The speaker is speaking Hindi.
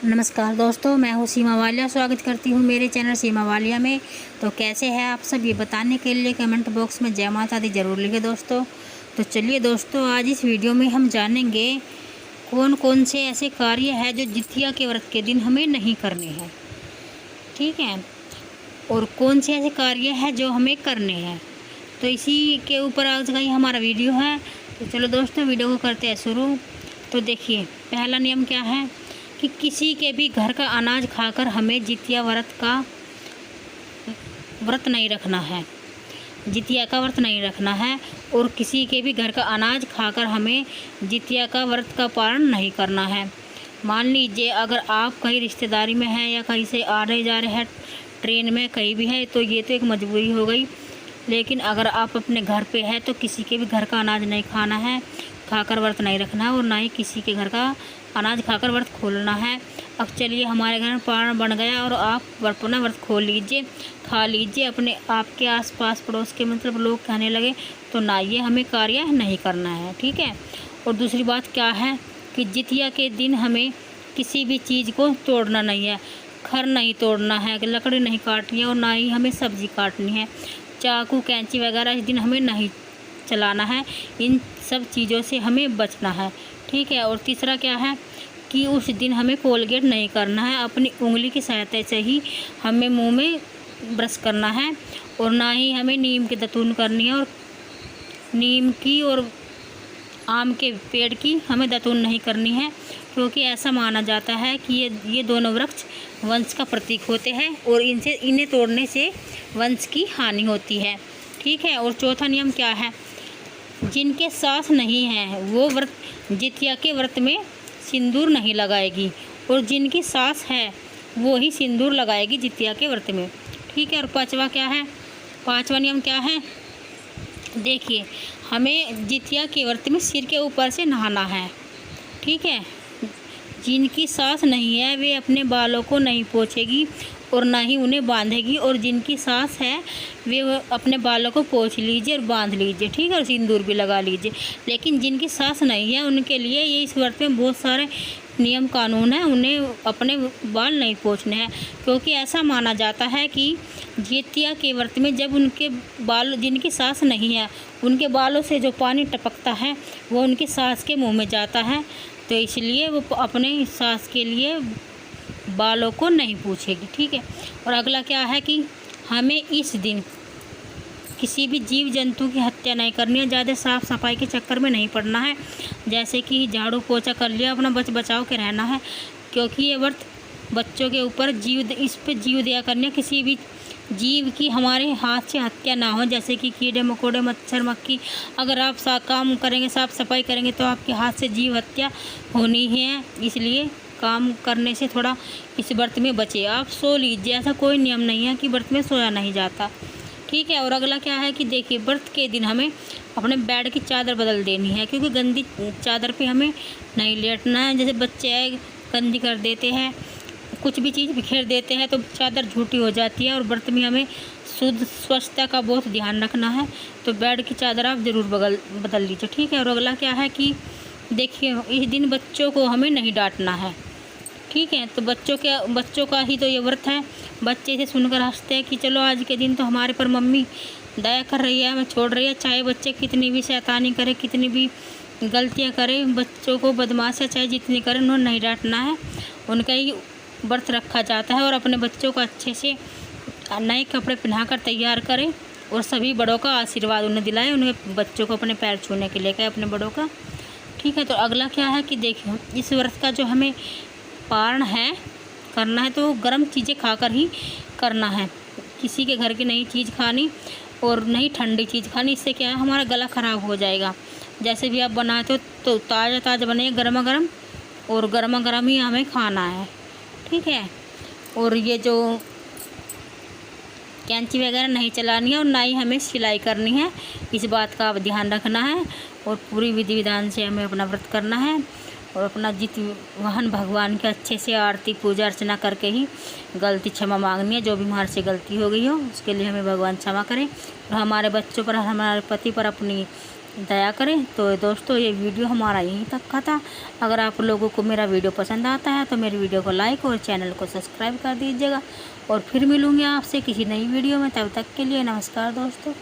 नमस्कार दोस्तों, मैं हूँ सीमा वालिया। स्वागत करती हूँ मेरे चैनल सीमा वालिया में। तो कैसे हैं आप सब, ये बताने के लिए कमेंट बॉक्स में जय माता दी ज़रूर लिखें दोस्तों। तो चलिए दोस्तों, आज इस वीडियो में हम जानेंगे कौन कौन से ऐसे कार्य हैं जो जितिया के व्रत के दिन हमें नहीं करने हैं, ठीक है, और कौन से ऐसे कार्य हैं जो हमें करने हैं। तो इसी के ऊपर आज का ही हमारा वीडियो है। तो चलो दोस्तों, वीडियो को करते हैं शुरू। तो देखिए, पहला नियम क्या है कि किसी के भी घर का अनाज खाकर हमें जितिया व्रत नहीं रखना है। जितिया का व्रत नहीं रखना है और किसी के भी घर का अनाज खाकर हमें जितिया का व्रत का पालन नहीं करना है। मान लीजिए अगर आप कहीं रिश्तेदारी में हैं या कहीं से आ रहे जा रहे हैं, ट्रेन में कहीं भी है, तो ये तो एक मजबूरी हो गई। लेकिन अगर आप अपने घर पे हैं तो किसी के भी घर का अनाज नहीं खाना है, खाकर व्रत नहीं रखना है और ना ही किसी के घर का अनाज खाकर व्रत खोलना है। अब चलिए, हमारे घर में पारण बन गया और आप अपना व्रत खोल लीजिए, खा लीजिए। अपने आपके आसपास पड़ोस के मतलब लोग कहने लगे तो ना, ये हमें कार्य नहीं करना है, ठीक है। और दूसरी बात क्या है कि जितिया के दिन हमें किसी भी चीज़ को तोड़ना नहीं है, खर नहीं तोड़ना है, लकड़ी नहीं काटनी है और ना ही हमें सब्ज़ी काटनी है। चाकू कैंची वगैरह इस दिन हमें नहीं चलाना है। इन सब चीज़ों से हमें बचना है, ठीक है। और तीसरा क्या है कि उस दिन हमें कोलगेट नहीं करना है, अपनी उंगली की सहायता से ही हमें मुंह में ब्रश करना है। और ना ही हमें नीम की दतून करनी है, और नीम की और आम के पेड़ की हमें दतून नहीं करनी है, क्योंकि ऐसा माना जाता है कि ये दोनों वृक्ष वंश का प्रतीक होते हैं और इन्हें तोड़ने से वंश की हानि होती है, ठीक है। और चौथा नियम क्या है, जिनके सास नहीं है वो जितिया के व्रत में सिंदूर नहीं लगाएगी, और जिनकी सास है वो ही सिंदूर लगाएगी जितिया के व्रत में, ठीक है। और पांचवा नियम क्या है, देखिए, हमें जितिया के व्रत में सिर के ऊपर से नहाना है, ठीक है। जिनकी सास नहीं है वे अपने बालों को नहीं पोंछेगी और ना ही उन्हें बांधेगी, और जिनकी सास है वे अपने बालों को पोंछ लीजिए और बांध लीजिए, ठीक है, और सिंदूर भी लगा लीजिए। लेकिन जिनकी सास नहीं है उनके लिए ये इस व्रत में बहुत सारे नियम कानून है, उन्हें अपने बाल नहीं पोंछने हैं, क्योंकि ऐसा माना जाता है कि जितिया के व्रत में जब उनके बाल, जिनकी सास नहीं है, उनके बालों से जो पानी टपकता है वो उनकी सास के मुँह में जाता है, तो इसलिए वो अपने सास के लिए बालों को नहीं पूछेगी, ठीक है। और अगला क्या है कि हमें इस दिन किसी भी जीव जंतु की हत्या नहीं करनी है, ज़्यादा साफ़ सफाई के चक्कर में नहीं पड़ना है, जैसे कि झाड़ू पोछा कर लिया, अपना बचाव के रहना है, क्योंकि ये व्रत बच्चों के ऊपर इस पर जीव दया करनी है। किसी भी जीव की हमारे हाथ से हत्या ना हो, जैसे कि कीड़े मकोड़े, मच्छर मक्खी, अगर आप काम करेंगे, साफ़ सफाई करेंगे तो आपके हाथ से जीव हत्या होनी है, इसलिए काम करने से थोड़ा इस व्रत में बचे। आप सो लीजिए, ऐसा कोई नियम नहीं है कि व्रत में सोया नहीं जाता, ठीक है। और अगला क्या है कि देखिए, व्रत के दिन हमें अपने बेड की चादर बदल देनी है, क्योंकि गंदी चादर पे हमें नहीं लेटना है। जैसे बच्चे गंदी कर देते हैं, कुछ भी चीज़ बिखेर देते हैं तो चादर झूठी हो जाती है, और व्रत में हमें शुद्ध स्वच्छता का बहुत ध्यान रखना है, तो बेड की चादर आप ज़रूर बदल लीजिए, ठीक है। और अगला क्या है कि देखिए, इस दिन बच्चों को हमें नहीं डांटना है, ठीक है। तो बच्चों का ही तो ये व्रत है। बच्चे से सुनकर हंसते हैं कि चलो आज के दिन तो हमारे पर मम्मी दया कर रही है, हमें छोड़ रही है। चाहे बच्चे कितनी भी शैतानी करें, कितनी भी गलतियां करें, बच्चों को बदमाशियाँ चाहे जितनी करें, उन्होंने नहीं डांटना है। उनका ही व्रत रखा जाता है, और अपने बच्चों को अच्छे से नए कपड़े पहनाकर तैयार करें और सभी बड़ों का आशीर्वाद उन्हें दिलाएं, उन्हें बच्चों को अपने पैर छूने के लिए कहें, अपने बड़ों का, ठीक है। तो अगला क्या है कि देखिए, इस व्रत का जो हमें पारण है करना है तो गर्म चीज़ें खाकर ही करना है, किसी के घर की नई चीज़ खानी और नहीं ठंडी चीज़ खानी, इससे क्या है हमारा गला ख़राब हो जाएगा। जैसे भी आप बनाते हो तो ताज़ा ताज़ा बने, गर्मा गर्म, और गर्मा गर्म ही हमें खाना है, ठीक है। और ये जो कैंची वगैरह नहीं चलानी है और ना ही हमें सिलाई करनी है, इस बात का आप ध्यान रखना है, और पूरी विधि विधान से हमें अपना व्रत करना है, और अपना वाहन भगवान के अच्छे से आरती पूजा अर्चना करके ही गलती क्षमा मांगनी है। जो भी हमारे से गलती हो गई हो उसके लिए हमें भगवान क्षमा करें, और हमारे बच्चों पर, हमारे पति पर अपनी दया करें। तो दोस्तों ये वीडियो हमारा यहीं तक का था। अगर आप लोगों को मेरा वीडियो पसंद आता है तो मेरी वीडियो को लाइक और चैनल को सब्सक्राइब कर दीजिएगा। और फिर मिलूँगी आपसे किसी नई वीडियो में, तब तक के लिए नमस्कार दोस्तों।